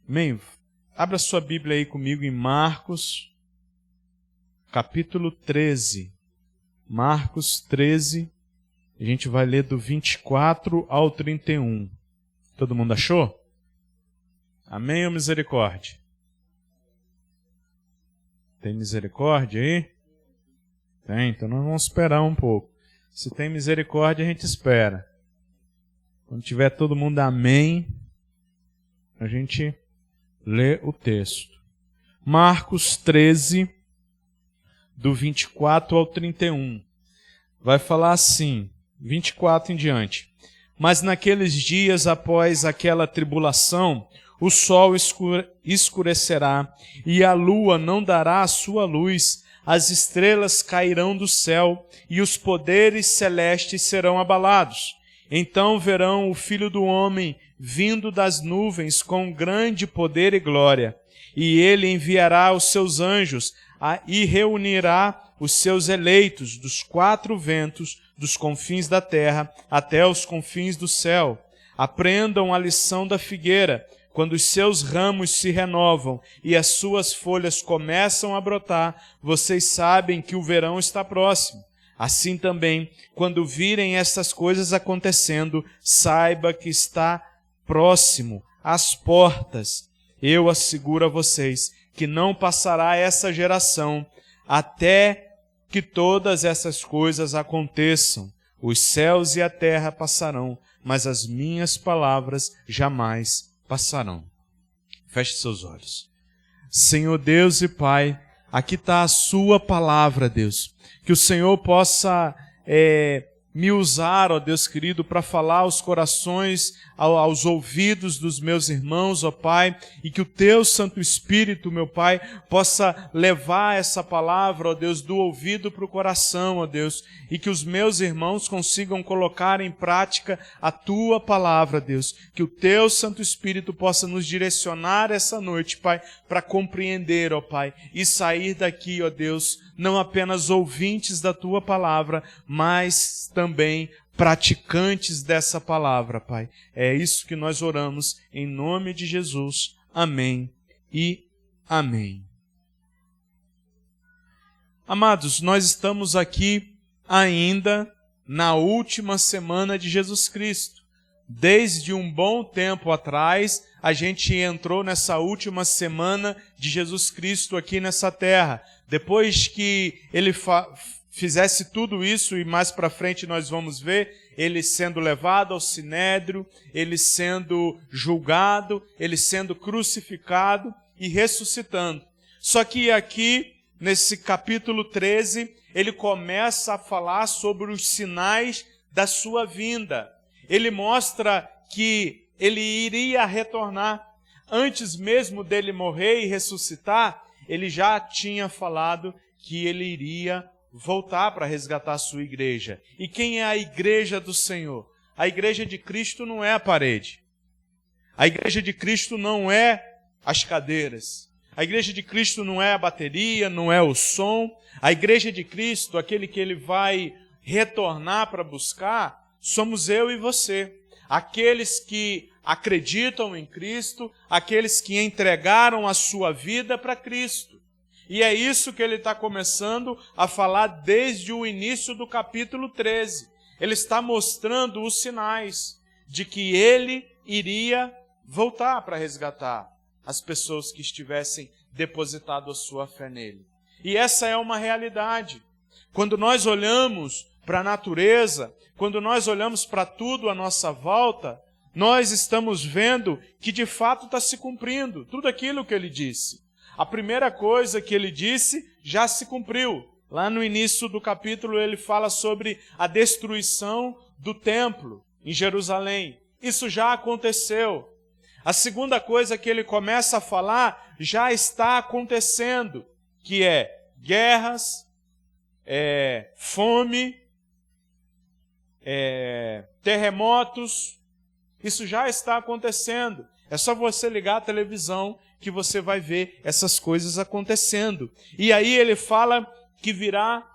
Amém? Abra sua Bíblia aí comigo em Marcos, capítulo 13. Marcos 13, a gente vai ler do 24 ao 31. Todo mundo achou? Amém ou misericórdia? Tem misericórdia aí? Tem, então nós vamos esperar um pouco. Se tem misericórdia, a gente espera. Quando tiver todo mundo amém, a gente lê o texto. Marcos 13, do 24 ao 31. Vai falar assim, 24 em diante. Mas naqueles dias, após aquela tribulação, o sol escurecerá, e a lua não dará a sua luz, as estrelas cairão do céu, e os poderes celestes serão abalados. Então verão o Filho do Homem vindo das nuvens com grande poder e glória, e ele enviará os seus anjos e reunirá os seus eleitos dos quatro ventos, dos confins da terra até os confins do céu. Aprendam a lição da figueira. Quando os seus ramos se renovam e as suas folhas começam a brotar, vocês sabem que o verão está próximo. Assim também, quando virem estas coisas acontecendo, saiba que está próximo, às portas. Eu asseguro a vocês que não passará essa geração até que todas essas coisas aconteçam. Os céus e a terra passarão, mas as minhas palavras jamais passarão. Feche seus olhos. Senhor Deus e Pai, aqui está a sua palavra, Deus. Que o Senhor possa me usar, ó Deus querido, para falar aos corações, aos ouvidos dos meus irmãos, ó Pai, e que o Teu Santo Espírito, meu Pai, possa levar essa palavra, ó Deus, do ouvido para o coração, ó Deus, e que os meus irmãos consigam colocar em prática a Tua palavra, Deus, que o Teu Santo Espírito possa nos direcionar essa noite, Pai, para compreender, ó Pai, e sair daqui, ó Deus, não apenas ouvintes da Tua palavra, mas também praticantes dessa palavra, Pai. É isso que nós oramos em nome de Jesus. Amém e amém. Amados, nós estamos aqui ainda na última semana de Jesus Cristo. Desde um bom tempo atrás, a gente entrou nessa última semana de Jesus Cristo aqui nessa terra. Depois que ele fizesse tudo isso, e mais para frente nós vamos ver, ele sendo levado ao sinédrio, ele sendo julgado, ele sendo crucificado e ressuscitando. Só que aqui, nesse capítulo 13, ele começa a falar sobre os sinais da sua vinda. Ele mostra que ele iria retornar. Antes mesmo dele morrer e ressuscitar, ele já tinha falado que ele iria voltar para resgatar a sua igreja. E quem é a igreja do Senhor? A igreja de Cristo não é a parede. A igreja de Cristo não é as cadeiras. A igreja de Cristo não é a bateria, não é o som. A igreja de Cristo, aquele que ele vai retornar para buscar, somos eu e você. Aqueles que acreditam em Cristo, aqueles que entregaram a sua vida para Cristo. E é isso que ele está começando a falar desde o início do capítulo 13. Ele está mostrando os sinais de que ele iria voltar para resgatar as pessoas que estivessem depositado a sua fé nele. E essa é uma realidade. Quando nós olhamos para a natureza, quando nós olhamos para tudo à nossa volta, nós estamos vendo que de fato está se cumprindo tudo aquilo que ele disse. A primeira coisa que ele disse já se cumpriu. Lá no início do capítulo ele fala sobre a destruição do templo em Jerusalém. Isso já aconteceu. A segunda coisa que ele começa a falar já está acontecendo, que é guerras, fome, terremotos. Isso já está acontecendo. É só você ligar a televisão que você vai ver essas coisas acontecendo. E aí ele fala que virá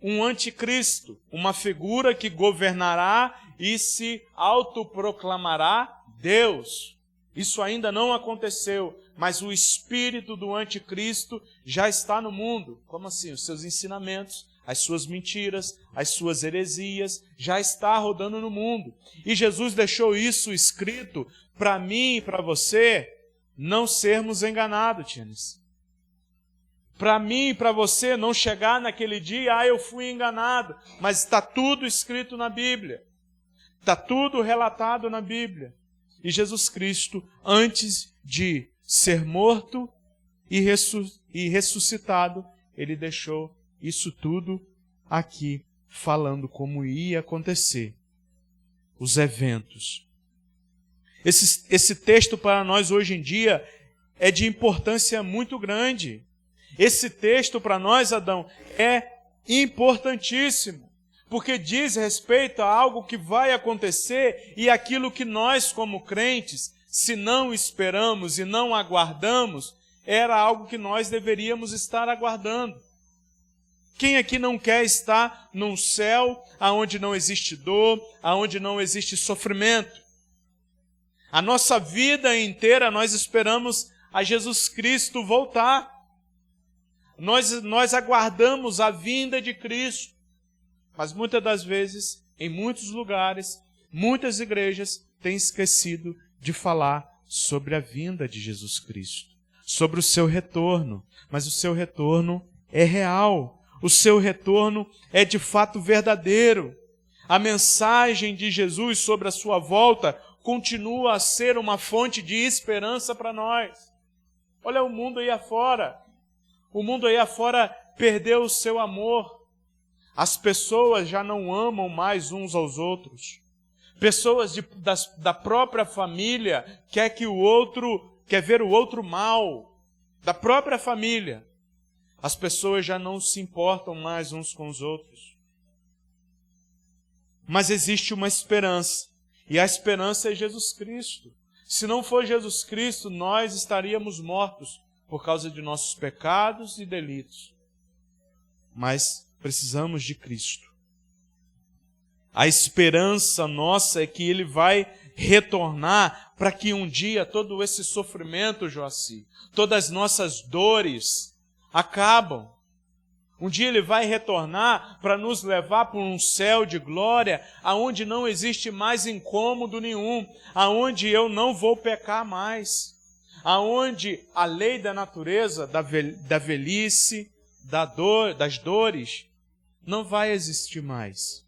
um anticristo, uma figura que governará e se autoproclamará Deus. Isso ainda não aconteceu, mas o espírito do anticristo já está no mundo. Como assim? Os seus ensinamentos, as suas mentiras, as suas heresias, já está rodando no mundo. E Jesus deixou isso escrito para mim e para você não sermos enganados, Tianes. Para mim e para você não chegar naquele dia, eu fui enganado. Mas está tudo escrito na Bíblia. Está tudo relatado na Bíblia. E Jesus Cristo, antes de ser morto e ressuscitado, ele deixou isso tudo aqui, falando como ia acontecer, os eventos. Esse texto para nós hoje em dia é de importância muito grande. Esse texto para nós, Adão, é importantíssimo. Porque diz respeito a algo que vai acontecer e aquilo que nós, como crentes, se não esperamos e não aguardamos, era algo que nós deveríamos estar aguardando. Quem aqui não quer estar num céu onde não existe dor, onde não existe sofrimento? A nossa vida inteira nós esperamos a Jesus Cristo voltar. Nós aguardamos a vinda de Cristo. Mas muitas das vezes, em muitos lugares, muitas igrejas têm esquecido de falar sobre a vinda de Jesus Cristo, sobre o seu retorno. Mas o seu retorno é real, o seu retorno é de fato verdadeiro. A mensagem de Jesus sobre a sua volta continua a ser uma fonte de esperança para nós. Olha o mundo aí afora. O mundo aí afora perdeu o seu amor. As pessoas já não amam mais uns aos outros. Pessoas da própria família quer ver o outro mal. Da própria família. As pessoas já não se importam mais uns com os outros. Mas existe uma esperança. E a esperança é Jesus Cristo. Se não for Jesus Cristo, nós estaríamos mortos por causa de nossos pecados e delitos. Mas precisamos de Cristo. A esperança nossa é que Ele vai retornar para que um dia todo esse sofrimento, Joaci, todas as nossas dores acabam. Um dia Ele vai retornar para nos levar para um céu de glória, aonde não existe mais incômodo nenhum, aonde eu não vou pecar mais, aonde a lei da natureza, da velhice, das dores, não vai existir mais.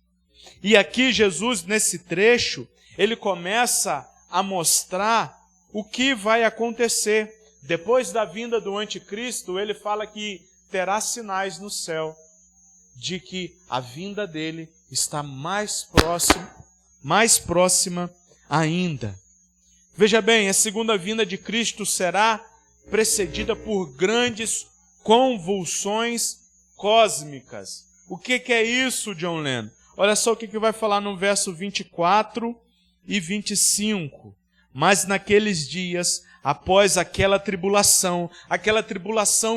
E aqui Jesus, nesse trecho, ele começa a mostrar o que vai acontecer. Depois da vinda do anticristo, ele fala que terá sinais no céu de que a vinda dele está mais próxima ainda. Veja bem, a segunda vinda de Cristo será precedida por grandes convulsões cósmicas. O que é isso, John Lennon? Olha só o que vai falar no verso 24 e 25. Mas naqueles dias, após aquela tribulação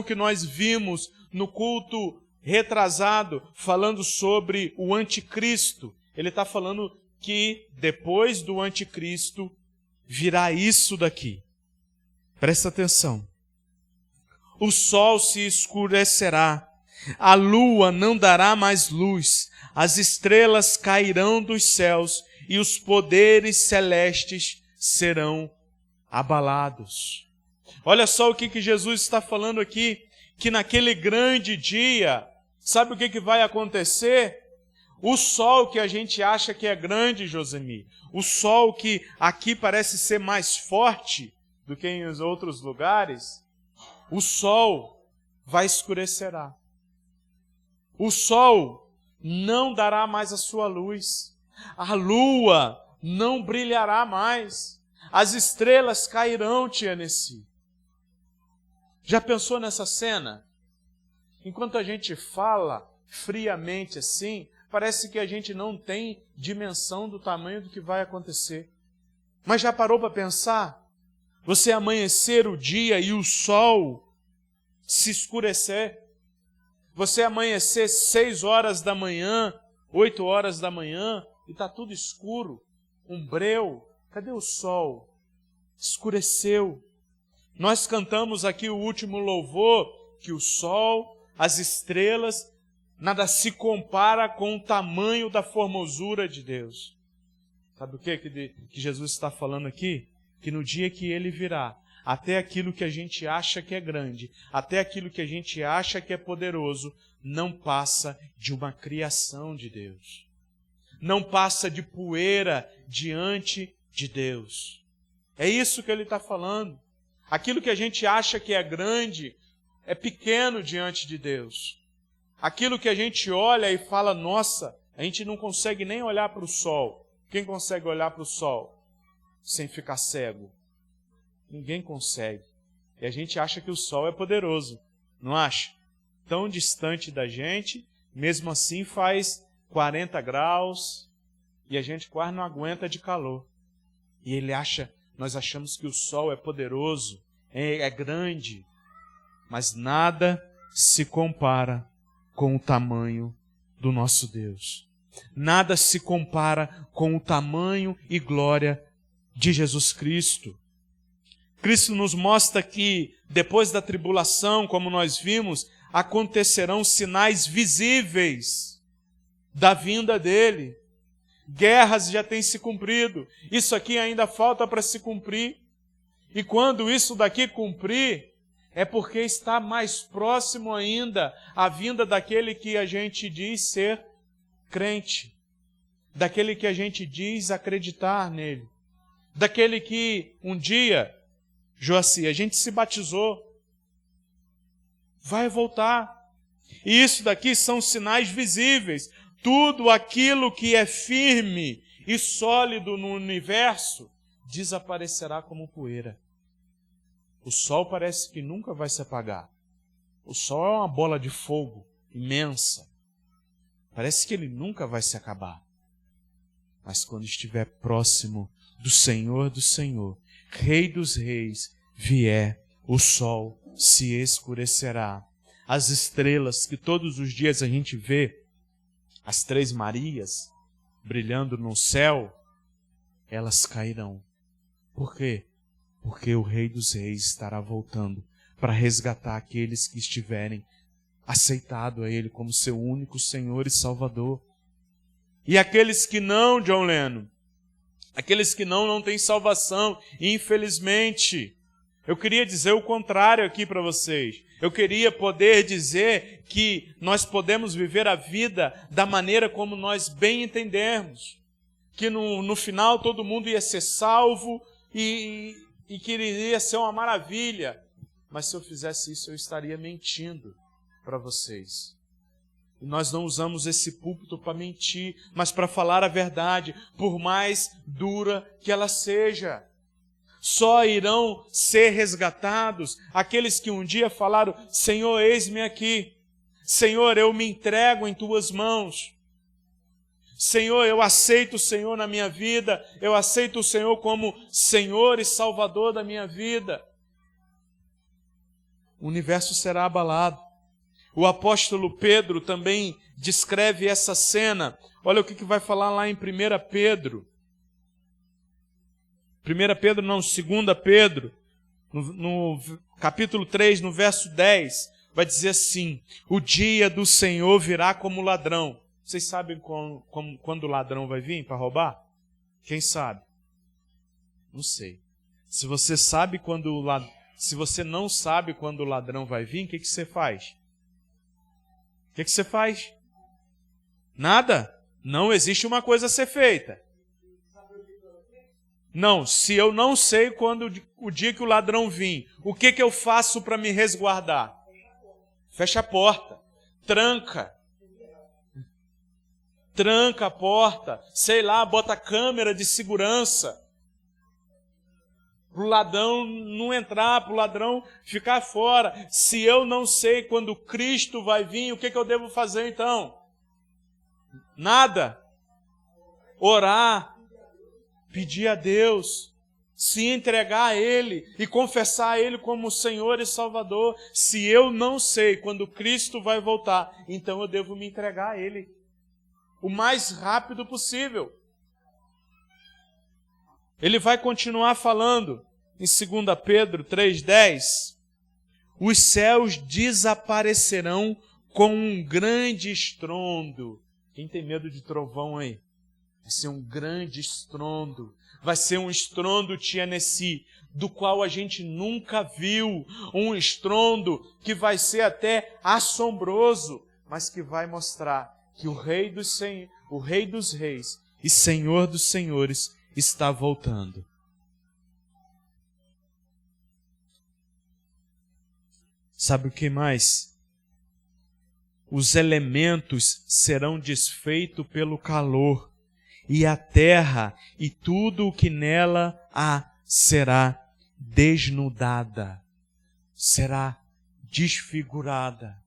que nós vimos no culto retrasado, falando sobre o anticristo, ele está falando que depois do anticristo virá isso daqui. Presta atenção. O sol se escurecerá, a lua não dará mais luz, as estrelas cairão dos céus e os poderes celestes serão abalados. Olha só o que Jesus está falando aqui, que naquele grande dia, sabe o que vai acontecer? O sol que a gente acha que é grande, Josemir, o sol que aqui parece ser mais forte do que em outros lugares, o sol vai escurecerá. O sol não dará mais a sua luz. A lua não brilhará mais. As estrelas cairão, Tianesi. Já pensou nessa cena? Enquanto a gente fala friamente assim, parece que a gente não tem dimensão do tamanho do que vai acontecer. Mas já parou para pensar? Você amanhecer o dia e o sol se escurecer. Você amanhecer 6 horas da manhã, 8 horas da manhã, e está tudo escuro, um breu. Cadê o sol? escureceu. Nós cantamos aqui o último louvor, que o sol, as estrelas, nada se compara com o tamanho da formosura de Deus. Sabe o que Jesus está falando aqui? Que no dia que Ele virá, até aquilo que a gente acha que é grande, até aquilo que a gente acha que é poderoso, não passa de uma criação de Deus. Não passa de poeira diante de Deus. É isso que Ele está falando. Aquilo que a gente acha que é grande, é pequeno diante de Deus. Aquilo que a gente olha e fala, nossa, a gente não consegue nem olhar para o sol. Quem consegue olhar para o sol sem ficar cego? Ninguém consegue. E a gente acha que o sol é poderoso, não acha? Tão distante da gente, mesmo assim faz 40 graus e a gente quase não aguenta de calor. E nós achamos que o sol é poderoso, é grande, mas nada se compara com o tamanho do nosso Deus. Nada se compara com o tamanho e glória de Jesus Cristo. Cristo nos mostra que, depois da tribulação, como nós vimos, acontecerão sinais visíveis da vinda dele. Guerras já têm se cumprido. Isso aqui ainda falta para se cumprir. E quando isso daqui cumprir, é porque está mais próximo ainda a vinda daquele que a gente diz ser crente, daquele que a gente diz acreditar nele, daquele que um dia, Joaci, a gente se batizou, vai voltar. E isso daqui são sinais visíveis. Tudo aquilo que é firme e sólido no universo desaparecerá como poeira. O sol parece que nunca vai se apagar. O sol é uma bola de fogo imensa. Parece que ele nunca vai se acabar. Mas quando estiver próximo do Senhor, Rei dos reis, vier, o sol se escurecerá. As estrelas que todos os dias a gente vê, as 3 Marias brilhando no céu, elas cairão. Por quê? Porque o Rei dos reis estará voltando para resgatar aqueles que estiverem aceitado a Ele como seu único Senhor e Salvador. E aqueles que não, John Lennon, aqueles que não têm salvação, infelizmente, eu queria dizer o contrário aqui para vocês. Eu queria poder dizer que nós podemos viver a vida da maneira como nós bem entendermos. Que no final todo mundo ia ser salvo e que iria ser uma maravilha. Mas se eu fizesse isso, eu estaria mentindo para vocês. E nós não usamos esse púlpito para mentir, mas para falar a verdade, por mais dura que ela seja. Só irão ser resgatados aqueles que um dia falaram, Senhor, eis-me aqui. Senhor, eu me entrego em tuas mãos. Senhor, eu aceito o Senhor na minha vida, eu aceito o Senhor como Senhor e Salvador da minha vida. O universo será abalado. O apóstolo Pedro também descreve essa cena. Olha o que vai falar lá em 1 Pedro. 2 Pedro, no capítulo 3, no verso 10, vai dizer assim, o dia do Senhor virá como ladrão. Vocês sabem quando o ladrão vai vir para roubar? Quem sabe? Não sei. Se você não sabe quando o ladrão vai vir, o que você faz? O que você faz? Nada. Não existe uma coisa a ser feita. Não, se eu não sei quando o dia que o ladrão vir, o que eu faço para me resguardar? Fecha a porta. Tranca a porta, sei lá, bota câmera de segurança, para o ladrão não entrar, para o ladrão ficar fora. Se eu não sei quando Cristo vai vir, o que eu devo fazer então? Nada. Orar, pedir a Deus, se entregar a Ele e confessar a Ele como Senhor e Salvador. Se eu não sei quando Cristo vai voltar, então eu devo me entregar a Ele o mais rápido possível. Ele vai continuar falando em 2 Pedro 3,10, os céus desaparecerão com um grande estrondo. Quem tem medo de trovão aí? Vai ser um grande estrondo. Vai ser um estrondo, Tianesi, do qual a gente nunca viu. Um estrondo que vai ser até assombroso, mas que vai mostrar que o Rei dos Reis e Senhor dos Senhores está voltando. Sabe o que mais? Os elementos serão desfeitos pelo calor, e a terra e tudo o que nela há será desnudada, será desfigurada.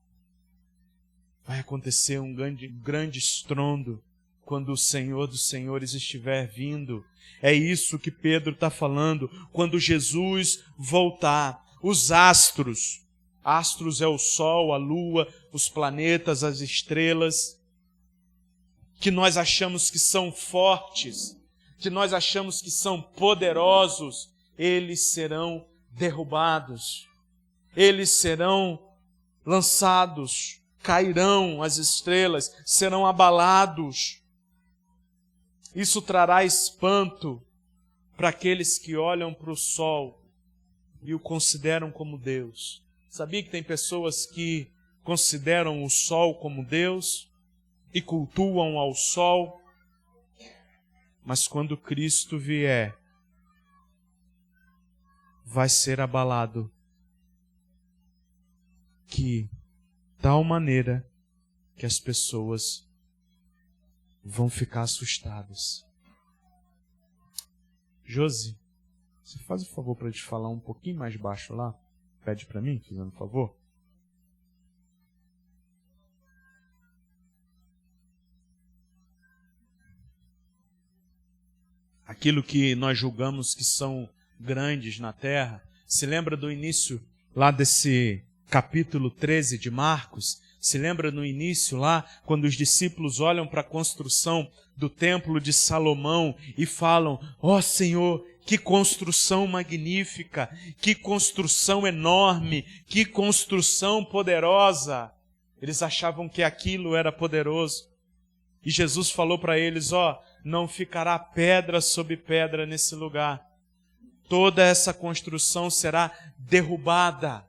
Vai acontecer um grande estrondo quando o Senhor dos Senhores estiver vindo. É isso que Pedro está falando. Quando Jesus voltar, os astros é o sol, a lua, os planetas, as estrelas, que nós achamos que são fortes, que nós achamos que são poderosos, eles serão derrubados, eles serão lançados, cairão as estrelas, serão abalados. Isso trará espanto para aqueles que olham para o sol e o consideram como Deus. Sabia que tem pessoas que consideram o sol como Deus e cultuam ao sol? Mas quando Cristo vier, vai ser abalado que tal maneira que as pessoas vão ficar assustadas. Josi, você faz o favor para te falar um pouquinho mais baixo lá? Pede para mim, fazendo um favor. Aquilo que nós julgamos que são grandes na terra. Se lembra do início lá desse capítulo 13 de Marcos? Se lembra no início lá, quando os discípulos olham para a construção do templo de Salomão e falam: ó Senhor, que construção magnífica, que construção enorme, que construção poderosa. Eles achavam que aquilo era poderoso. E Jesus falou para eles: ó, não ficará pedra sobre pedra nesse lugar. Toda essa construção será derrubada.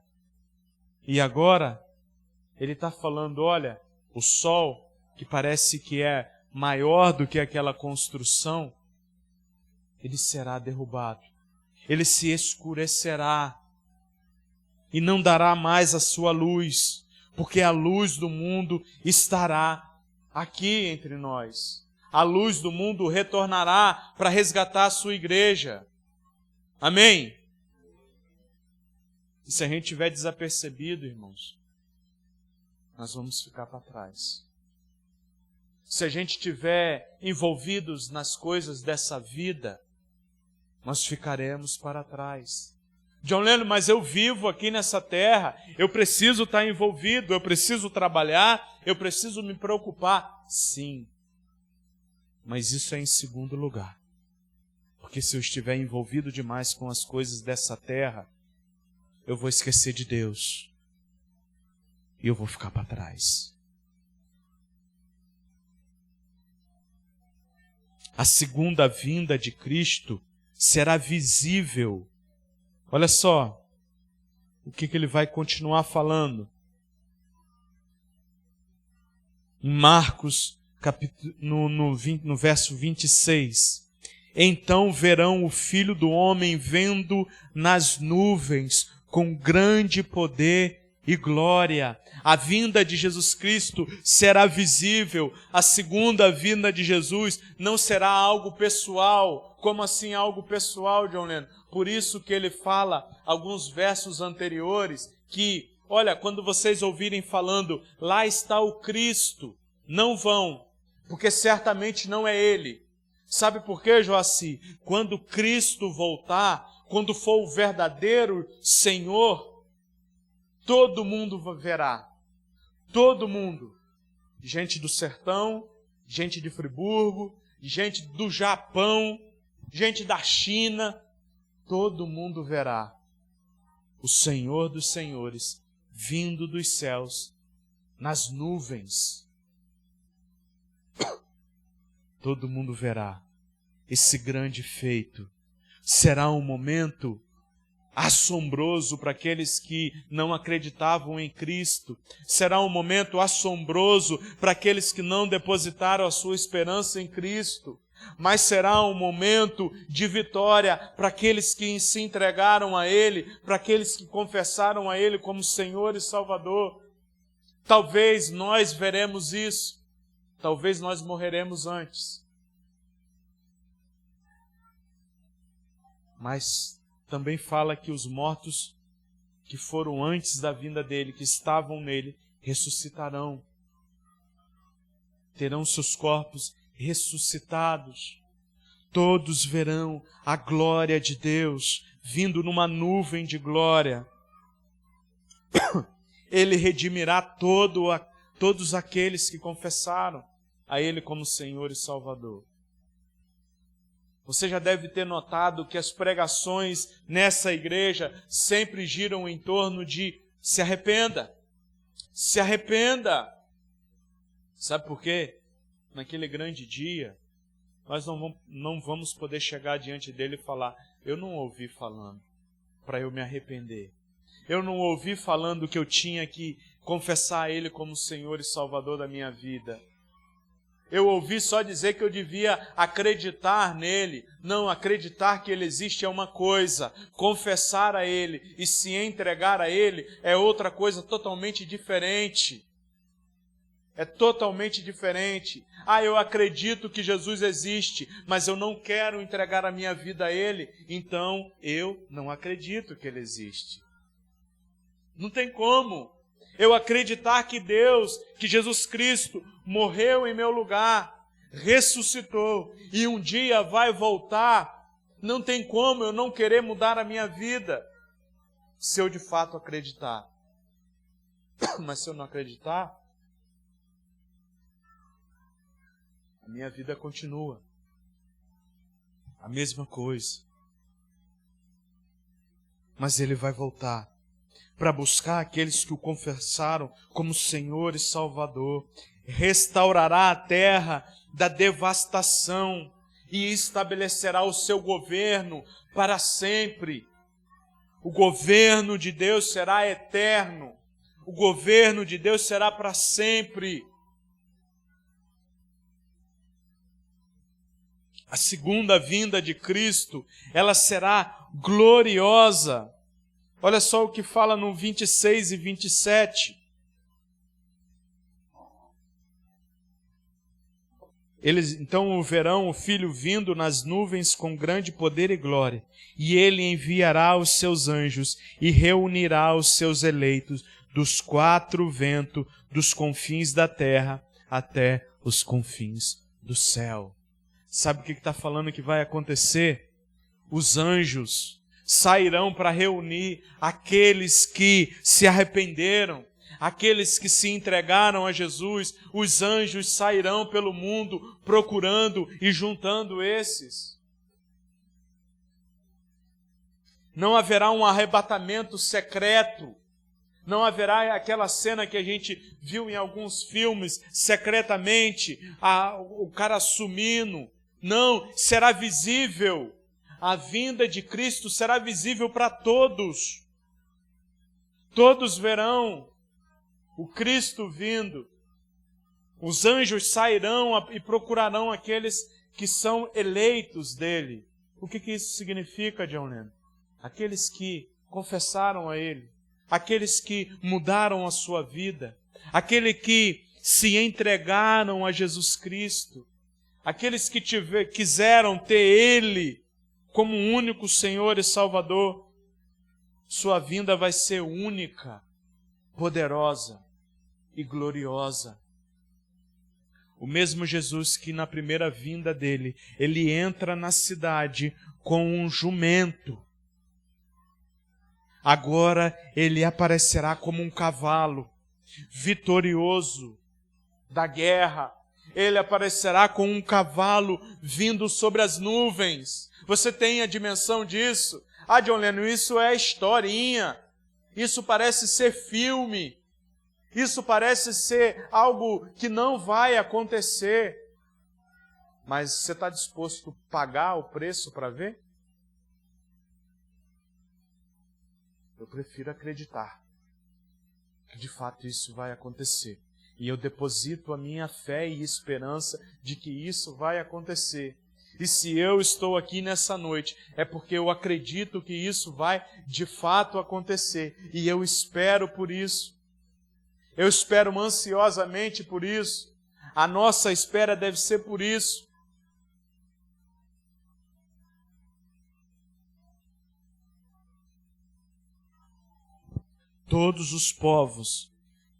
E agora, ele está falando, olha, o sol, que parece que é maior do que aquela construção, ele será derrubado. Ele se escurecerá e não dará mais a sua luz, porque a luz do mundo estará aqui entre nós. A luz do mundo retornará para resgatar a sua igreja. Amém? E se a gente estiver desapercebido, irmãos, nós vamos ficar para trás. Se a gente estiver envolvidos nas coisas dessa vida, nós ficaremos para trás. John Lennon, mas eu vivo aqui nessa terra, eu preciso estar envolvido, eu preciso trabalhar, eu preciso me preocupar. Sim, mas isso é em segundo lugar. Porque se eu estiver envolvido demais com as coisas dessa terra, eu vou esquecer de Deus e eu vou ficar para trás. A segunda vinda de Cristo será visível. Olha só o que ele vai continuar falando. Em Marcos, no verso 26. Então verão o Filho do Homem vendo nas nuvens com grande poder e glória. A vinda de Jesus Cristo será visível. A segunda vinda de Jesus não será algo pessoal. Como assim algo pessoal, John Lennon? Por isso que ele fala, alguns versos anteriores, que, olha, quando vocês ouvirem falando, lá está o Cristo, não vão, porque certamente não é Ele. Sabe por quê, Joaci? Quando Cristo voltar, quando for o verdadeiro Senhor, todo mundo verá. Todo mundo. Gente do sertão, gente de Friburgo, gente do Japão, gente da China. todo mundo verá o Senhor dos Senhores vindo dos céus nas nuvens. Todo mundo verá esse grande feito. Será um momento assombroso para aqueles que não acreditavam em Cristo. Será um momento assombroso para aqueles que não depositaram a sua esperança em Cristo. Mas será um momento de vitória para aqueles que se entregaram a Ele, para aqueles que confessaram a Ele como Senhor e Salvador. Talvez nós veremos isso. Talvez nós morreremos antes. Mas também fala que os mortos que foram antes da vinda dele, que estavam nele, ressuscitarão. Terão seus corpos ressuscitados. Todos verão a glória de Deus vindo numa nuvem de glória. Ele redimirá todos aqueles que confessaram a Ele como Senhor e Salvador. Você já deve ter notado que as pregações nessa igreja sempre giram em torno de se arrependa. Se arrependa. Sabe por quê? Naquele grande dia, nós não vamos poder chegar diante dele e falar: eu não ouvi falando para eu me arrepender. Eu não ouvi falando que eu tinha que confessar a Ele como Senhor e Salvador da minha vida. Eu ouvi só dizer que eu devia acreditar nele. Não, acreditar que Ele existe é uma coisa. Confessar a Ele e se entregar a Ele é outra coisa totalmente diferente. É totalmente diferente. Eu acredito que Jesus existe, mas eu não quero entregar a minha vida a Ele, então eu não acredito que Ele existe. Não tem como eu acreditar que Deus, que Jesus Cristo morreu em meu lugar, ressuscitou e um dia vai voltar. Não tem como eu não querer mudar a minha vida, se eu de fato acreditar. Mas se eu não acreditar, a minha vida continua a mesma coisa. Mas Ele vai voltar para buscar aqueles que o confessaram como Senhor e Salvador. Restaurará a terra da devastação e estabelecerá o seu governo para sempre. O governo de Deus será eterno. O governo de Deus será para sempre. A segunda vinda de Cristo, ela será gloriosa. Olha só o que fala no 26 e 27. Eles então verão o Filho vindo nas nuvens com grande poder e glória, e Ele enviará os seus anjos e reunirá os seus eleitos dos quatro ventos, dos confins da terra até os confins do céu. Sabe o que está falando que vai acontecer? Os anjos sairão para reunir aqueles que se arrependeram, aqueles que se entregaram a Jesus. Os anjos sairão pelo mundo procurando e juntando esses. Não haverá um arrebatamento secreto. Não haverá aquela cena que a gente viu em alguns filmes, secretamente, o cara sumindo. Não, será visível. A vinda de Cristo será visível para todos. Todos verão o Cristo vindo. Os anjos sairão e procurarão aqueles que são eleitos dele. O que isso significa, John Lennon? Aqueles que confessaram a Ele, aqueles que mudaram a sua vida, aqueles que se entregaram a Jesus Cristo, aqueles que quiseram ter Ele como único Senhor e Salvador. Sua vinda vai ser única, poderosa e gloriosa. O mesmo Jesus que na primeira vinda dele, ele entra na cidade com um jumento. Agora ele aparecerá como um cavalo, vitorioso da guerra. Ele aparecerá com um cavalo vindo sobre as nuvens. Você tem a dimensão disso? Ah, John Lennon, isso é historinha. Isso parece ser filme. Isso parece ser algo que não vai acontecer. Mas você está disposto a pagar o preço para ver? Eu prefiro acreditar que de fato isso vai acontecer. E eu deposito a minha fé e esperança de que isso vai acontecer. E se eu estou aqui nessa noite, é porque eu acredito que isso vai de fato acontecer. E eu espero por isso. Eu espero ansiosamente por isso. A nossa espera deve ser por isso. Todos os povos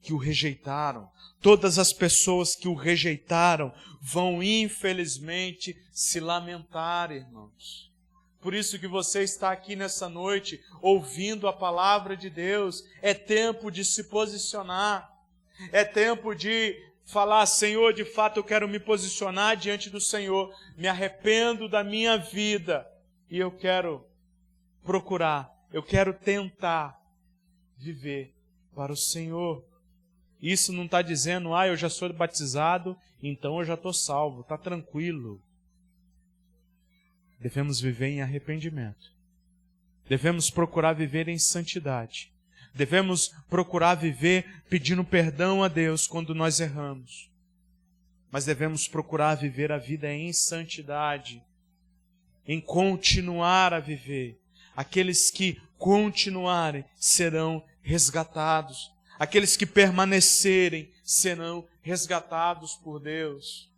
que o rejeitaram, todas as pessoas que o rejeitaram, vão infelizmente se lamentar, irmãos. Por isso que você está aqui nessa noite, ouvindo a palavra de Deus. É tempo de se posicionar. É tempo de falar, Senhor, de fato eu quero me posicionar diante do Senhor. Me arrependo da minha vida. E eu quero procurar, eu quero tentar viver para o Senhor. Isso não está dizendo, eu já sou batizado, então eu já estou salvo. Está tranquilo. Devemos viver em arrependimento. Devemos procurar viver em santidade. Devemos procurar viver pedindo perdão a Deus quando nós erramos. Mas devemos procurar viver a vida em santidade, em continuar a viver. Aqueles que continuarem serão resgatados. Aqueles que permanecerem serão resgatados por Deus.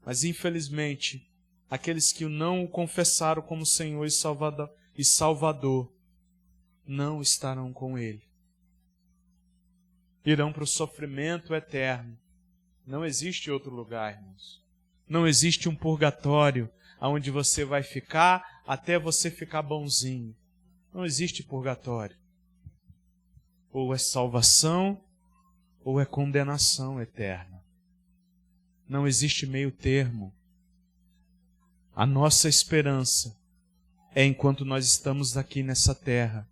Mas infelizmente, aqueles que não o confessaram como Senhor e Salvador não estarão com Ele. Irão para o sofrimento eterno. Não existe outro lugar, irmãos. Não existe um purgatório onde você vai ficar até você ficar bonzinho. Não existe purgatório. Ou é salvação, ou é condenação eterna. Não existe meio termo. A nossa esperança é enquanto nós estamos aqui nessa terra.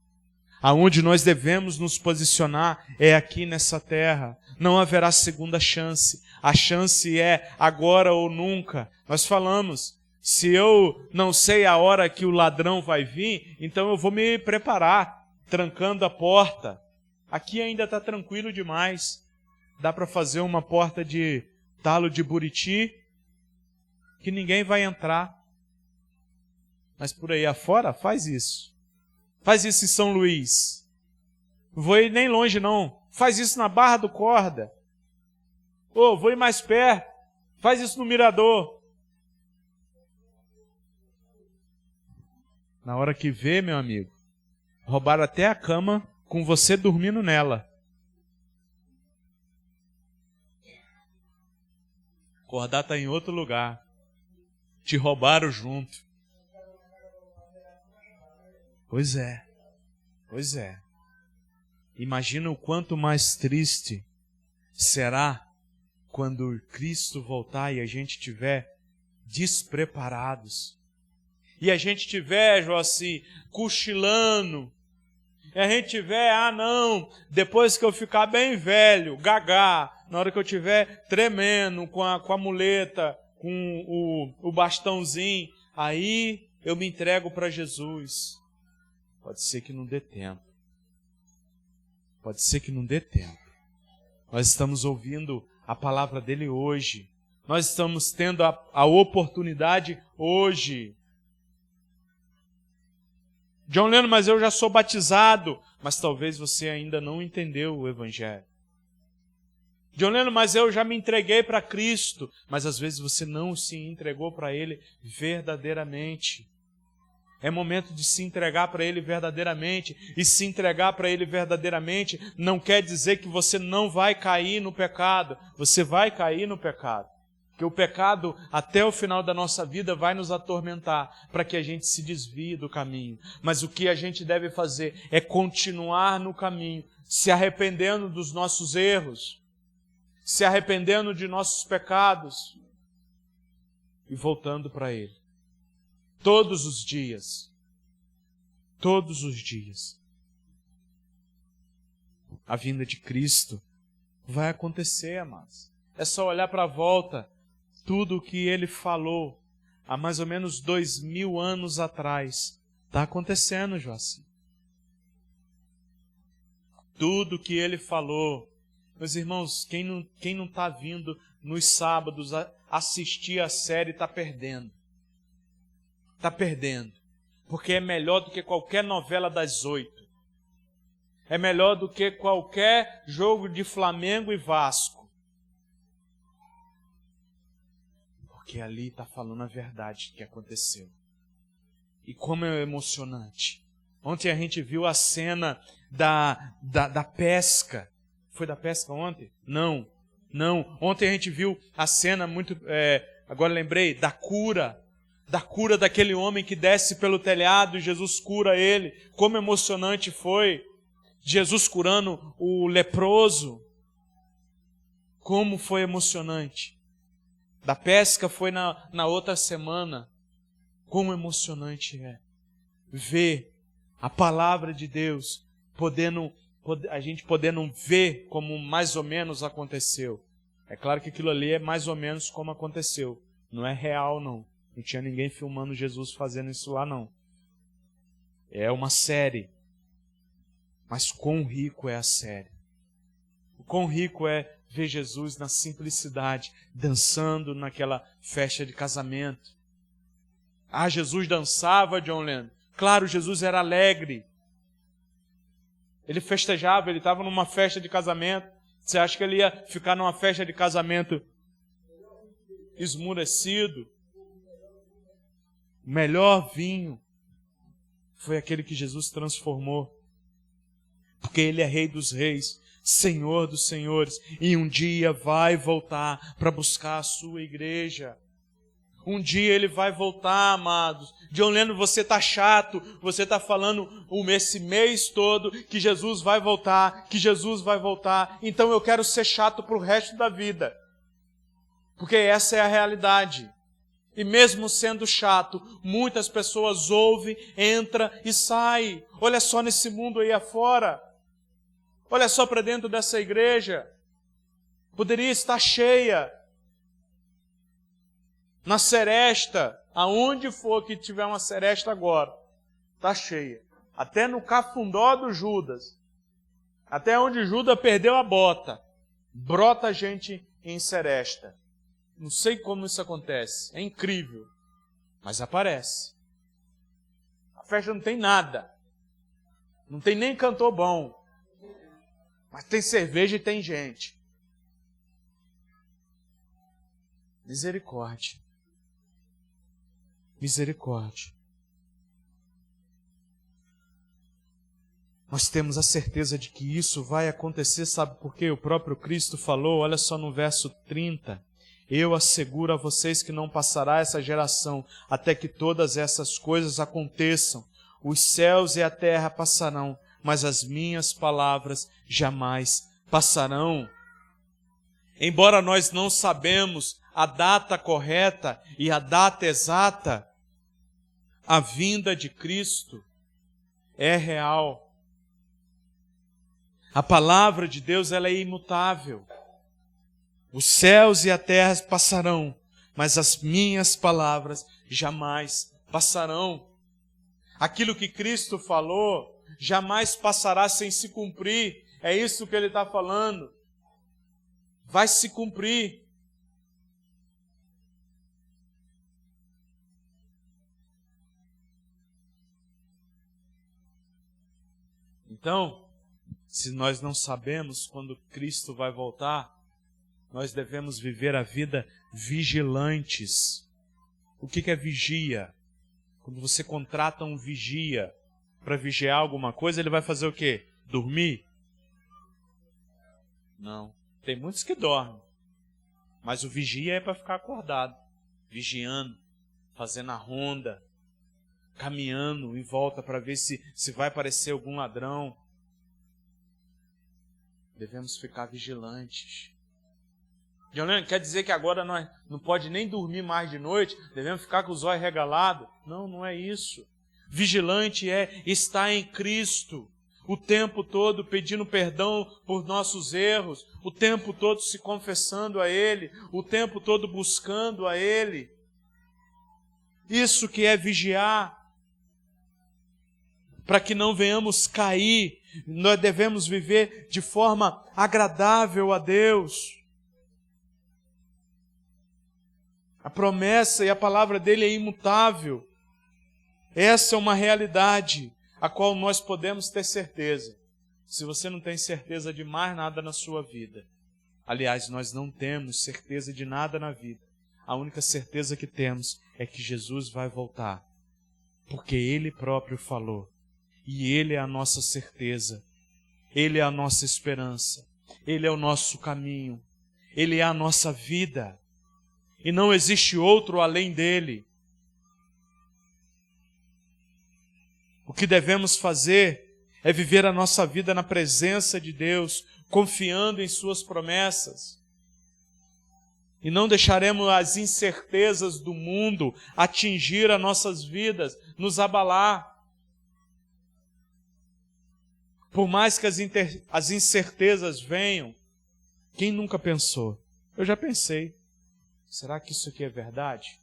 Aonde nós devemos nos posicionar é aqui nessa terra. Não haverá segunda chance. A chance é agora ou nunca. Nós falamos, se eu não sei a hora que o ladrão vai vir, então eu vou me preparar, trancando a porta. Aqui ainda está tranquilo demais. Dá para fazer uma porta de talo de buriti, que ninguém vai entrar. Mas por aí afora, faz isso. Faz isso em São Luís. Não vou ir nem longe, não. Faz isso na Barra do Corda. Vou ir mais perto. Faz isso no Mirador. Na hora que vê, meu amigo, roubaram até a cama com você dormindo nela. Acordar está em outro lugar. Te roubaram junto. Pois é. Pois é. Imagina o quanto mais triste será quando Cristo voltar e a gente estiver despreparados. E a gente estiver, Joaci, cochilando. E a gente tiver, depois que eu ficar bem velho, gagá, na hora que eu estiver tremendo com a muleta, com o bastãozinho, aí eu me entrego para Jesus. Pode ser que não dê tempo. Pode ser que não dê tempo. Nós estamos ouvindo a palavra dele hoje. Nós estamos tendo a oportunidade hoje. John Lennon, mas eu já sou batizado. Mas talvez você ainda não entendeu o Evangelho. John Lennon, mas eu já me entreguei para Cristo. Mas às vezes você não se entregou para Ele verdadeiramente. É momento de se entregar para Ele verdadeiramente. E se entregar para Ele verdadeiramente não quer dizer que você não vai cair no pecado. Você vai cair no pecado. Porque o pecado, até o final da nossa vida, vai nos atormentar para que a gente se desvie do caminho. Mas o que a gente deve fazer é continuar no caminho, se arrependendo dos nossos erros, se arrependendo de nossos pecados e voltando para Ele. Todos os dias. Todos os dias. A vinda de Cristo vai acontecer, amados. É só olhar para a volta. Tudo o que Ele falou há mais ou menos 2000 anos atrás está acontecendo, Joacim. Tudo o que Ele falou. Meus irmãos, quem não está vindo nos sábados assistir a série está perdendo. Está perdendo. Porque é melhor do que qualquer novela das 8. É melhor do que qualquer jogo de Flamengo e Vasco. Porque ali está falando a verdade que aconteceu. E como é emocionante. Ontem a gente viu a cena da pesca. Foi da pesca ontem? Não. Ontem a gente viu a cena muito... agora lembrei, da cura daquele homem que desce pelo telhado e Jesus cura ele. Como emocionante foi. Jesus curando o leproso. Como foi emocionante. Da pesca foi na outra semana. Como emocionante é ver a palavra de Deus, a gente podendo ver como mais ou menos aconteceu. É claro que aquilo ali é mais ou menos como aconteceu. Não é real, não. Não tinha ninguém filmando Jesus fazendo isso lá, não. É uma série. Mas quão rico é a série. O quão rico é ver Jesus na simplicidade, dançando naquela festa de casamento. Ah, Jesus dançava, John Lennon. Claro, Jesus era alegre. Ele festejava, ele estava numa festa de casamento. Você acha que ele ia ficar numa festa de casamento esmurecido? O melhor vinho foi aquele que Jesus transformou. Porque Ele é Rei dos Reis, Senhor dos Senhores, e um dia vai voltar para buscar a sua igreja. Um dia Ele vai voltar, amados. John Lennon, você está chato, você está falando esse mês todo que Jesus vai voltar, que Jesus vai voltar. Então eu quero ser chato para o resto da vida. Porque essa é a realidade. E mesmo sendo chato, muitas pessoas ouvem, entram e saem. Olha só nesse mundo aí afora. Olha só para dentro dessa igreja. Poderia estar cheia. Na seresta, aonde for que tiver uma seresta agora, está cheia. Até no cafundó do Judas. Até onde Judas perdeu a bota. Brota gente em seresta. Não sei como isso acontece. É incrível. Mas aparece. A festa não tem nada. Não tem nem cantor bom. Mas tem cerveja e tem gente. Misericórdia. Misericórdia. Nós temos a certeza de que isso vai acontecer, sabe por quê? O próprio Cristo falou, olha só no verso 30. Eu asseguro a vocês que não passará essa geração até que todas essas coisas aconteçam. Os céus e a terra passarão, mas as minhas palavras jamais passarão. Embora nós não sabemos a data correta e a data exata, a vinda de Cristo é real. A palavra de Deus, ela é imutável. Os céus e a terra passarão, mas as minhas palavras jamais passarão. Aquilo que Cristo falou jamais passará sem se cumprir. É isso que Ele está falando. Vai se cumprir. Então, se nós não sabemos quando Cristo vai voltar, nós devemos viver a vida vigilantes. O que é vigia? Quando você contrata um vigia para vigiar alguma coisa, ele vai fazer o quê? Dormir? Não. Tem muitos que dormem. Mas o vigia é para ficar acordado, vigiando, fazendo a ronda, caminhando em volta para ver se vai aparecer algum ladrão. Devemos ficar vigilantes. John Lennon, quer dizer que agora nós não pode nem dormir mais de noite, devemos ficar com os olhos regalados? Não, não é isso. Vigilante é estar em Cristo, o tempo todo pedindo perdão por nossos erros, o tempo todo se confessando a Ele, o tempo todo buscando a Ele. Isso que é vigiar, para que não venhamos cair, nós devemos viver de forma agradável a Deus. A promessa e a palavra dele é imutável. Essa é uma realidade a qual nós podemos ter certeza. Se você não tem certeza de mais nada na sua vida, aliás, nós não temos certeza de nada na vida. A única certeza que temos é que Jesus vai voltar, porque Ele próprio falou. E Ele é a nossa certeza, Ele é a nossa esperança, Ele é o nosso caminho, Ele é a nossa vida. E não existe outro além dele. O que devemos fazer é viver a nossa vida na presença de Deus, confiando em suas promessas. E não deixaremos as incertezas do mundo atingir as nossas vidas, nos abalar. Por mais que as incertezas venham, quem nunca pensou? Eu já pensei. Será que isso aqui é verdade?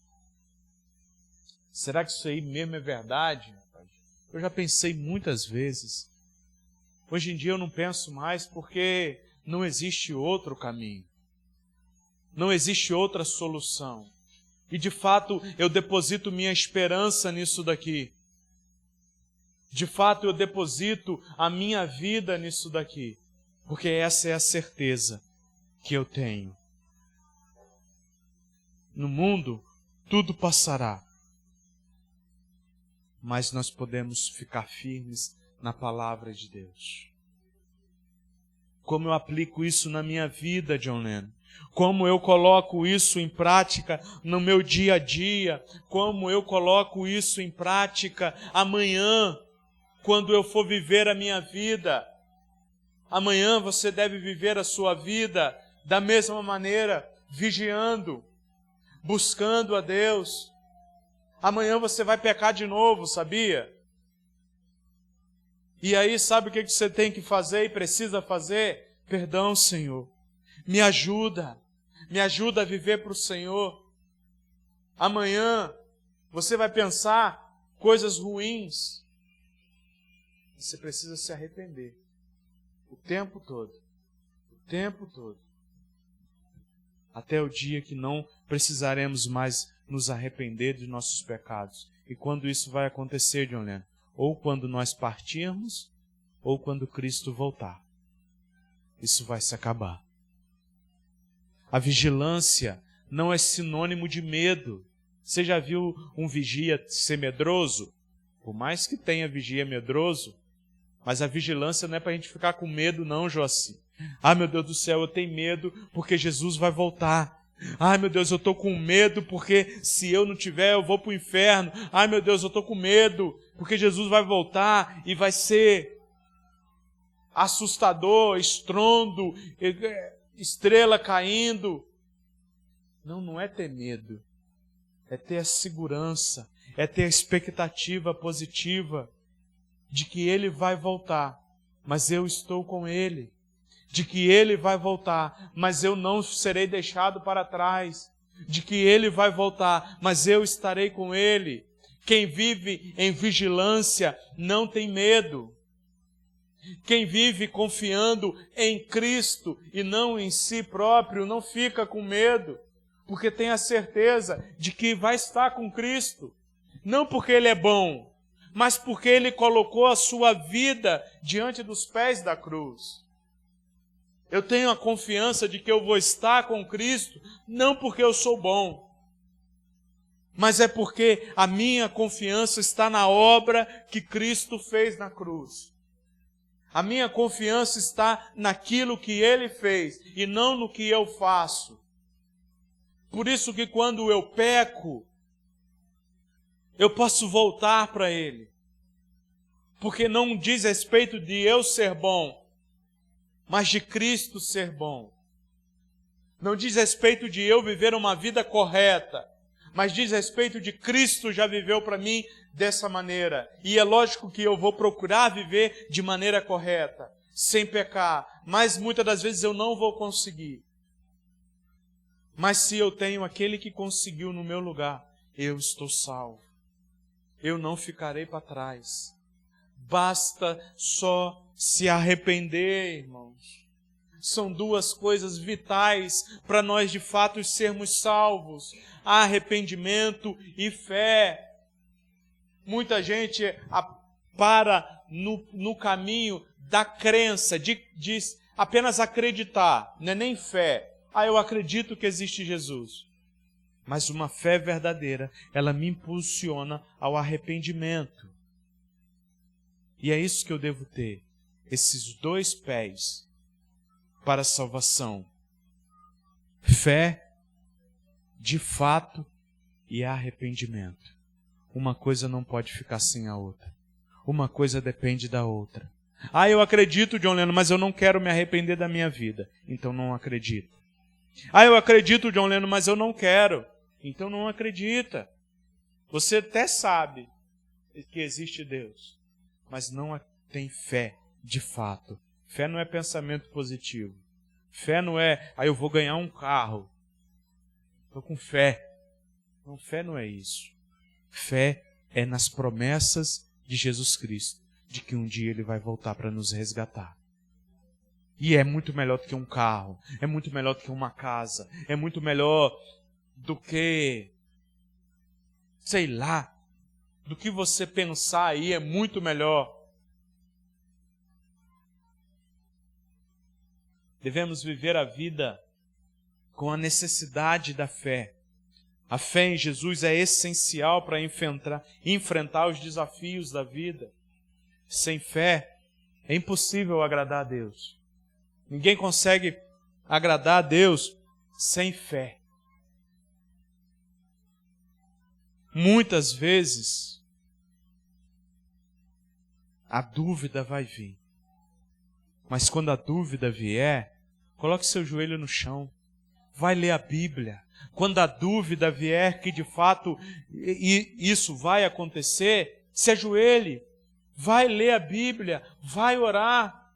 Será que isso aí mesmo é verdade? Eu já pensei muitas vezes. Hoje em dia eu não penso mais porque não existe outro caminho. Não existe outra solução. E de fato eu deposito minha esperança nisso daqui. De fato eu deposito a minha vida nisso daqui. Porque essa é a certeza que eu tenho. No mundo, tudo passará. Mas nós podemos ficar firmes na palavra de Deus. Como eu aplico isso na minha vida, John Lennon? Como eu coloco isso em prática no meu dia a dia? Como eu coloco isso em prática amanhã, quando eu for viver a minha vida? Amanhã você deve viver a sua vida da mesma maneira, vigiando, buscando a Deus. Amanhã você vai pecar de novo, sabia? E aí sabe o que você tem que fazer e precisa fazer? Perdão, Senhor. Me ajuda a viver para o Senhor. Amanhã você vai pensar coisas ruins. Você precisa se arrepender. O tempo todo. O tempo todo. Até o dia que não precisaremos mais nos arrepender de nossos pecados. E quando isso vai acontecer, John Lennon? Ou quando nós partirmos, ou quando Cristo voltar. Isso vai se acabar. A vigilância não é sinônimo de medo. Você já viu um vigia ser medroso? Por mais que tenha vigia medroso, mas a vigilância não é para a gente ficar com medo não, Joaci. Ah, meu Deus do céu, eu tenho medo porque Jesus vai voltar. Ai, meu Deus, eu estou com medo porque se eu não tiver, eu vou para o inferno. Ai, meu Deus, eu estou com medo porque Jesus vai voltar e vai ser assustador, estrondo, estrela caindo. Não, não é ter medo. É ter a segurança, é ter a expectativa positiva de que Ele vai voltar, mas eu estou com Ele. De que Ele vai voltar, mas eu não serei deixado para trás. De que Ele vai voltar, mas eu estarei com Ele. Quem vive em vigilância não tem medo. Quem vive confiando em Cristo e não em si próprio não fica com medo, porque tem a certeza de que vai estar com Cristo. Não porque Ele é bom, mas porque Ele colocou a sua vida diante dos pés da cruz. Eu tenho a confiança de que eu vou estar com Cristo, não porque eu sou bom, mas é porque a minha confiança está na obra que Cristo fez na cruz. A minha confiança está naquilo que Ele fez e não no que eu faço. Por isso que quando eu peco, eu posso voltar para Ele. Porque não diz respeito de eu ser bom, mas de Cristo ser bom. Não diz respeito de eu viver uma vida correta, mas diz respeito de Cristo já viveu para mim dessa maneira. E é lógico que eu vou procurar viver de maneira correta, sem pecar, mas muitas das vezes eu não vou conseguir. Mas se eu tenho aquele que conseguiu no meu lugar, eu estou salvo. Eu não ficarei para trás. Basta só se arrepender, irmãos. São duas coisas vitais para nós de fato sermos salvos: arrependimento e fé. Muita gente para no caminho da crença, de apenas acreditar, não é nem fé. Eu acredito que existe Jesus. Mas uma fé verdadeira, ela me impulsiona ao arrependimento. E é isso que eu devo ter, esses dois pés para a salvação: fé, de fato, e arrependimento. Uma coisa não pode ficar sem a outra. Uma coisa depende da outra. Eu acredito, John Lennon, mas eu não quero me arrepender da minha vida. Então não acredito. Eu acredito, John Lennon, mas eu não quero. Então não acredita. Você até sabe que existe Deus, mas não tem fé de fato. Fé não é pensamento positivo. Fé não é, eu vou ganhar um carro. Estou com fé. Não, fé não é isso. Fé é nas promessas de Jesus Cristo, de que um dia Ele vai voltar para nos resgatar. E é muito melhor do que um carro, é muito melhor do que uma casa, é muito melhor do que, sei lá, do que você pensar aí, é muito melhor. Devemos viver a vida com a necessidade da fé. A fé em Jesus é essencial para enfrentar os desafios da vida. Sem fé, é impossível agradar a Deus. Ninguém consegue agradar a Deus sem fé. Muitas vezes, a dúvida vai vir. Mas quando a dúvida vier, coloque seu joelho no chão. Vai ler a Bíblia. Quando a dúvida vier que de fato isso vai acontecer, se ajoelhe. Vai ler a Bíblia. Vai orar.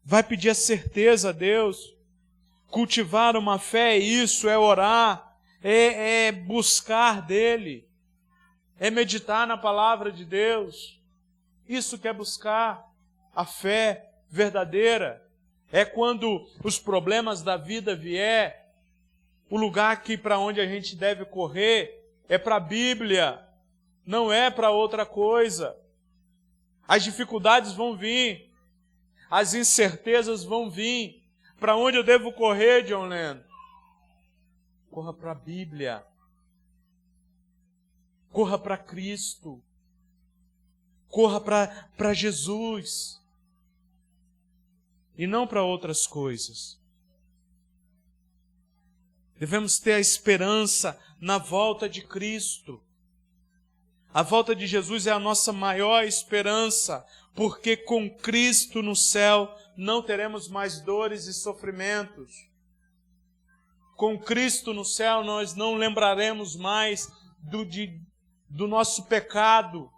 Vai pedir a certeza a Deus. Cultivar uma fé é isso, é orar, é buscar dEle, é meditar na palavra de Deus. Isso que é buscar a fé verdadeira. É quando os problemas da vida vier, o lugar para onde a gente deve correr é para a Bíblia, não é para outra coisa. As dificuldades vão vir, as incertezas vão vir. Para onde eu devo correr, John Lennon? Corra para a Bíblia. Corra para Cristo. Corra para Jesus. E não para outras coisas. Devemos ter a esperança na volta de Cristo. A volta de Jesus é a nossa maior esperança, porque com Cristo no céu não teremos mais dores e sofrimentos. Com Cristo no céu nós não lembraremos mais do nosso pecado.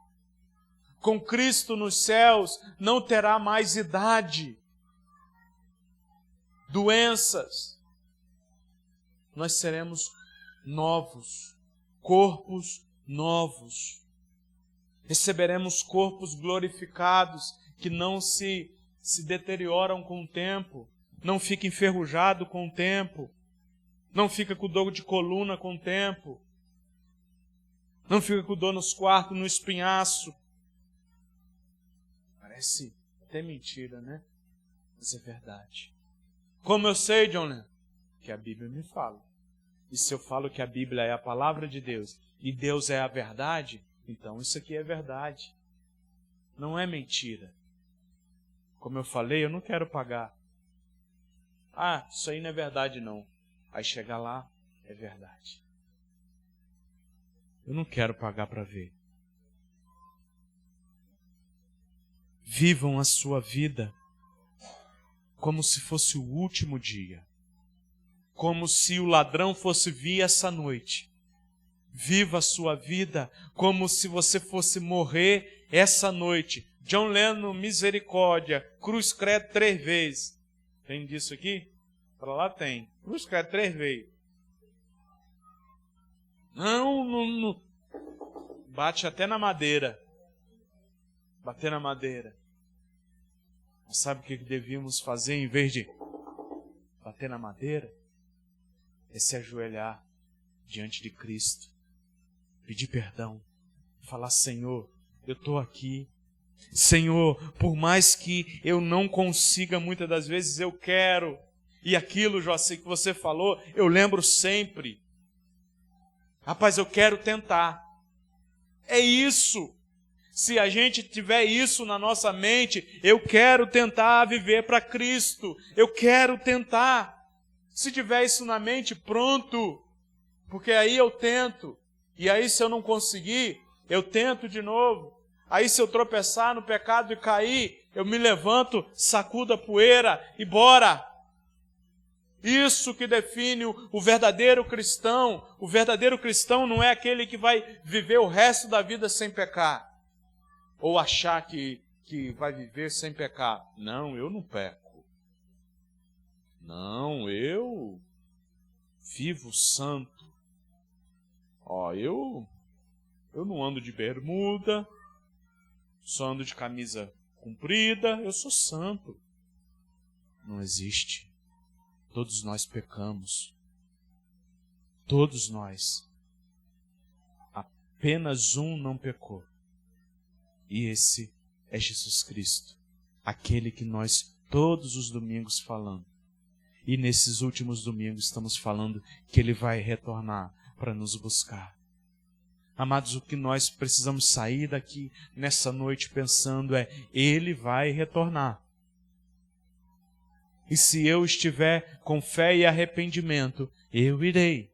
Com Cristo nos céus não terá mais idade, doenças. Nós seremos novos, corpos novos. Receberemos corpos glorificados que não se deterioram com o tempo, não fica enferrujado com o tempo, não fica com dor de coluna com o tempo, não fica com dor nos quartos, no espinhaço. Parece até mentira, né? Mas é verdade. Como eu sei, John Lennon? Que a Bíblia me fala. E se eu falo que a Bíblia é a palavra de Deus e Deus é a verdade, então isso aqui é verdade. Não é mentira. Como eu falei, eu não quero pagar. Isso aí não é verdade não. Aí chega lá, é verdade. Eu não quero pagar para ver. Vivam a sua vida como se fosse o último dia. Como se o ladrão fosse vir essa noite. Viva a sua vida como se você fosse morrer essa noite. John Lennon, misericórdia, cruz credo 3 vezes. Tem disso aqui? Para lá tem. Cruz credo 3 vezes. Não. Bate até na madeira. Bater na madeira. Mas sabe o que devíamos fazer em vez de bater na madeira? É se ajoelhar diante de Cristo. Pedir perdão. Falar, Senhor, eu estou aqui. Senhor, por mais que eu não consiga, muitas das vezes eu quero. E aquilo, Joacir, que você falou, eu lembro sempre. Rapaz, eu quero tentar. É isso. Se a gente tiver isso na nossa mente, eu quero tentar viver para Cristo. Eu quero tentar. Se tiver isso na mente, pronto. Porque aí eu tento. E aí se eu não conseguir, eu tento de novo. Aí se eu tropeçar no pecado e cair, eu me levanto, sacudo a poeira e bora. Isso que define o verdadeiro cristão. O verdadeiro cristão não é aquele que vai viver o resto da vida sem pecar. Ou achar que vai viver sem pecar. Não, eu não peco. Não, eu vivo santo. Eu não ando de bermuda, só ando de camisa comprida, eu sou santo. Não existe. Todos nós pecamos. Todos nós. Apenas um não pecou. E esse é Jesus Cristo. Aquele que nós todos os domingos falamos. E nesses últimos domingos estamos falando que Ele vai retornar para nos buscar. Amados, o que nós precisamos sair daqui nessa noite pensando é, Ele vai retornar. E se eu estiver com fé e arrependimento, eu irei.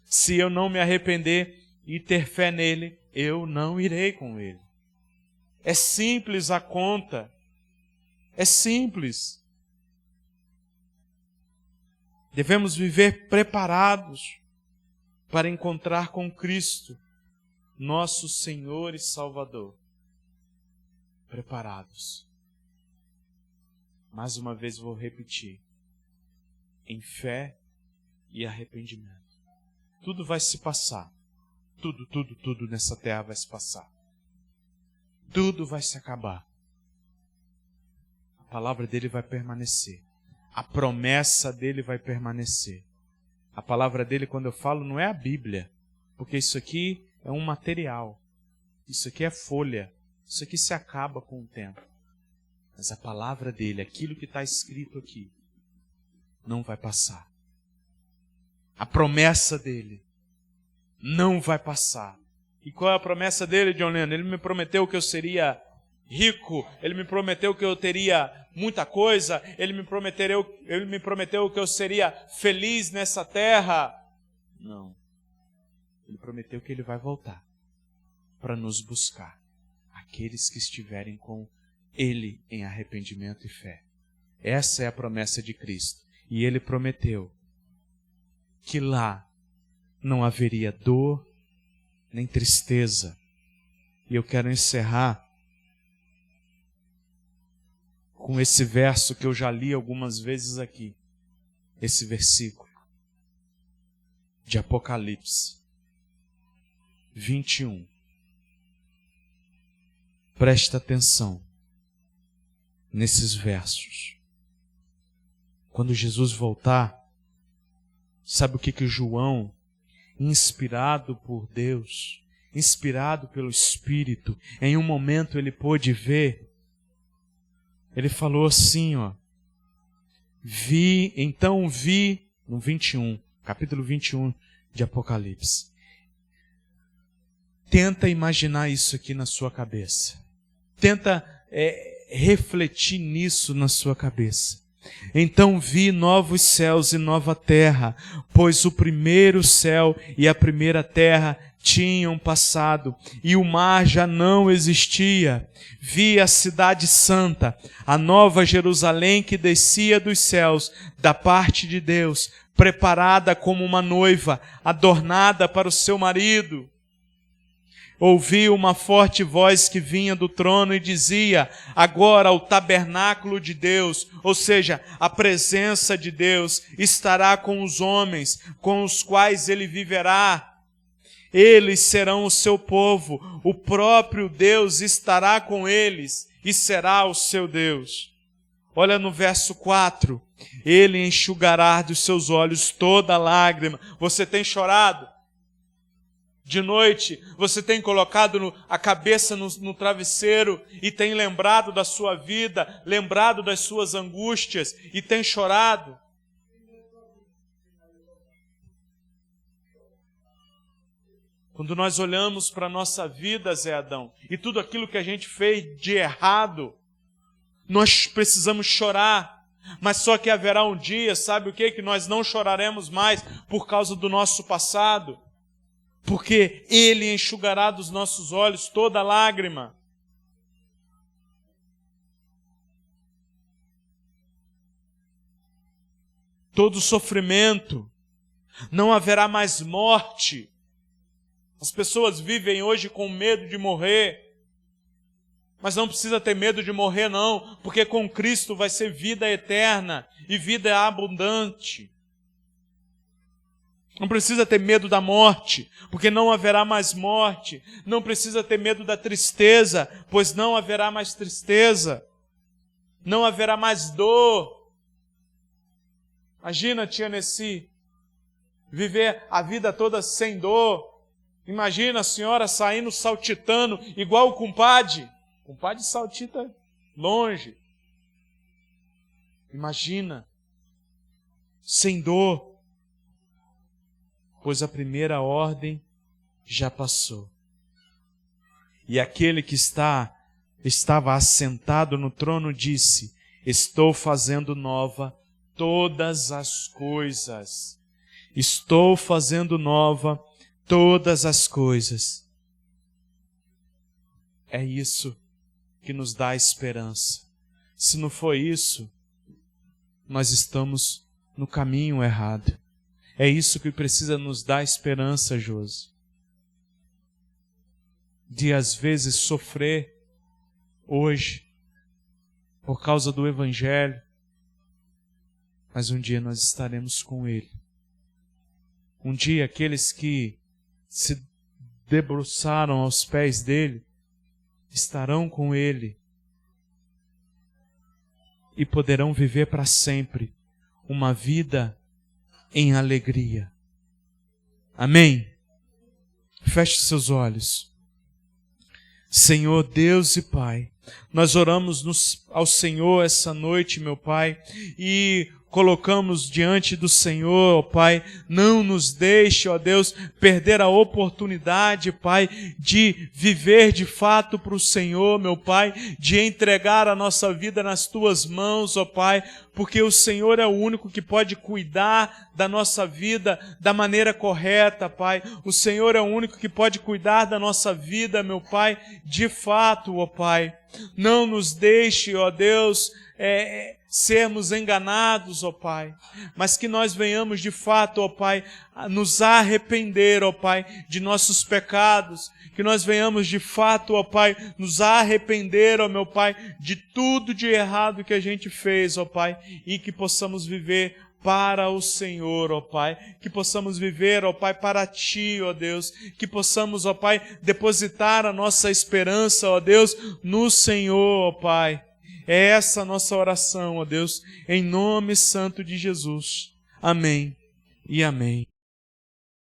Se eu não me arrepender e ter fé nele, eu não irei com Ele. É simples a conta. É simples. Devemos viver preparados para encontrar com Cristo, nosso Senhor e Salvador. Preparados. Mais uma vez vou repetir. Em fé e arrependimento. Tudo vai se passar. Tudo nessa terra vai se passar. Tudo vai se acabar. A palavra dele vai permanecer. A promessa dele vai permanecer. A palavra dele, quando eu falo, não é a Bíblia. Porque isso aqui é um material. Isso aqui é folha. Isso aqui se acaba com o tempo. Mas a palavra dele, aquilo que está escrito aqui, não vai passar. A promessa dele não vai passar. E qual é a promessa dele, John Lennon? Ele me prometeu que eu seria rico, ele me prometeu que eu teria muita coisa, ele me prometeu que eu seria feliz nessa terra. Não. Ele prometeu que ele vai voltar para nos buscar. Aqueles que estiverem com Ele em arrependimento e fé. Essa é a promessa de Cristo. E Ele prometeu que lá não haveria dor nem tristeza. E eu quero encerrar com esse verso que eu já li algumas vezes aqui. Esse versículo de Apocalipse 21. Presta atenção nesses versos. Quando Jesus voltar, sabe o que João, inspirado por Deus, inspirado pelo Espírito, em um momento ele pôde ver? Ele falou assim, então vi, no 21, capítulo 21 de Apocalipse. Tenta imaginar isso aqui na sua cabeça. Tenta refletir nisso na sua cabeça. Então vi novos céus e nova terra, pois o primeiro céu e a primeira terra tinham passado e o mar já não existia. Vi a cidade santa, a nova Jerusalém que descia dos céus, da parte de Deus, preparada como uma noiva, adornada para o seu marido. Ouvi uma forte voz que vinha do trono e dizia: agora o tabernáculo de Deus, ou seja, a presença de Deus, estará com os homens, com os quais ele viverá. Eles serão o seu povo, o próprio Deus estará com eles e será o seu Deus. Olha no verso 4, ele enxugará dos seus olhos toda lágrima. Você tem chorado? De noite, você tem colocado a cabeça no travesseiro e tem lembrado da sua vida, lembrado das suas angústias e tem chorado? Quando nós olhamos para a nossa vida, Zé Adão, e tudo aquilo que a gente fez de errado, nós precisamos chorar. Mas só que haverá um dia, sabe o que? Que nós não choraremos mais por causa do nosso passado. Porque ele enxugará dos nossos olhos toda lágrima. Todo sofrimento. Não haverá mais morte. As pessoas vivem hoje com medo de morrer. Mas não precisa ter medo de morrer não, porque com Cristo vai ser vida eterna e vida abundante. Não precisa ter medo da morte, porque não haverá mais morte. Não precisa ter medo da tristeza, pois não haverá mais tristeza. Não haverá mais dor. Imagina, tia Nessi, viver a vida toda sem dor. Imagina a senhora saindo saltitando, igual o compadre. O compadre saltita longe. Imagina, sem dor. Pois a primeira ordem já passou. E aquele que estava assentado no trono disse: estou fazendo nova todas as coisas. Estou fazendo nova todas as coisas. É isso que nos dá esperança. Se não for isso, nós estamos no caminho errado. É isso que precisa nos dar esperança, Josi. De às vezes sofrer hoje por causa do Evangelho, mas um dia nós estaremos com Ele. Um dia aqueles que se debruçaram aos pés dele estarão com Ele e poderão viver para sempre uma vida em alegria. Amém? Feche seus olhos. Senhor Deus e Pai, nós oramos ao Senhor essa noite, meu Pai, e colocamos diante do Senhor, ó Pai, não nos deixe, ó Deus, perder a oportunidade, Pai, de viver de fato para o Senhor, meu Pai, de entregar a nossa vida nas Tuas mãos, ó Pai, porque o Senhor é o único que pode cuidar da nossa vida da maneira correta, Pai. O Senhor é o único que pode cuidar da nossa vida, meu Pai, de fato, ó Pai. Não nos deixe, ó Deus, sermos enganados, ó Pai, mas que nós venhamos de fato, ó Pai, a nos arrepender, ó Pai, de nossos pecados, que nós venhamos de fato, ó Pai, nos arrepender, ó meu Pai, de tudo de errado que a gente fez, ó Pai, e que possamos viver para o Senhor, ó Pai, que possamos viver, ó Pai, para Ti, ó Deus, que possamos, ó Pai, depositar a nossa esperança, ó Deus, no Senhor, ó Pai. É essa a nossa oração, ó Deus, em nome santo de Jesus. Amém e amém.